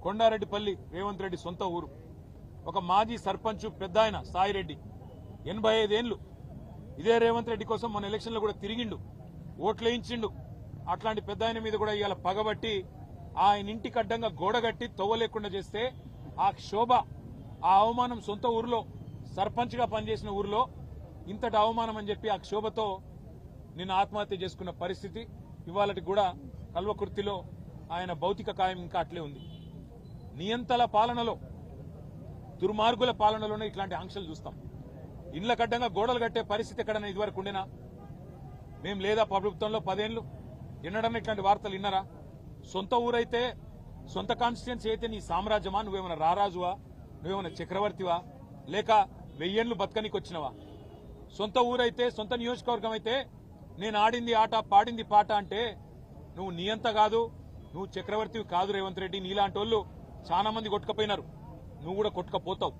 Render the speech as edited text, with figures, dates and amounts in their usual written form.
కొండారెడ్డిపల్లి రేవంత్ రెడ్డి సొంత ఊరు. ఒక మాజీ సర్పంచ్ పెద్దాయన సాయిరెడ్డి 85 ఏళ్లు ఇదే రేవంత్ రెడ్డి కోసం మన ఎలక్షన్లో కూడా తిరిగిండు, ఓట్లేయించిండు. అట్లాంటి పెద్దాయన మీద కూడా ఇవాళ పగబట్టి ఆయన ఇంటికి అడ్డంగా గోడగట్టి తవ్వ లేకుండా చేస్తే ఆ క్షోభ, ఆ అవమానం సొంత ఊరిలో సర్పంచ్గా పనిచేసిన ఊరిలో ఇంతటి అవమానం అని చెప్పి ఆ క్షోభతో నిన్న ఆత్మహత్య చేసుకున్న పరిస్థితి. ఇవాళకి కూడా కల్వకుర్తిలో ఆయన భౌతిక కాయం ఇంకా అట్లే ఉంది. నియంతల పాలనలో, దుర్మార్గుల పాలనలోనే ఇట్లాంటి ఆంక్షలు చూస్తాం. ఇండ్ల కడ్డంగా గోడలు కట్టే పరిస్థితి ఎక్కడన్నా ఇదివరకు ఉండేనా? మేం లేదా ప్రభుత్వంలో 10 ఏళ్లు ఎన్నడన్నా ఇట్లాంటి వార్తలు విన్నారా? సొంత ఊరైతే, సొంత కాన్స్టిట్యున్సీ అయితే నీ సామ్రాజ్యమా? నువ్వేమైనా రారాజువా? నువ్వేమైనా చక్రవర్తివా? లేక 1000 ఏళ్లు బతకనికి వచ్చినవా? సొంత ఊరైతే, సొంత నియోజకవర్గం అయితే నేను ఆడింది ఆట, పాడింది పాట అంటే నువ్వు నియంత కాదు, నువ్వు చక్రవర్తివి కాదు రేవంత్ రెడ్డి. నీలాంటి వాళ్ళు చాలా మంది కొట్టుకపోయినారు, నువ్వు కూడా కొట్టుకపోతావు.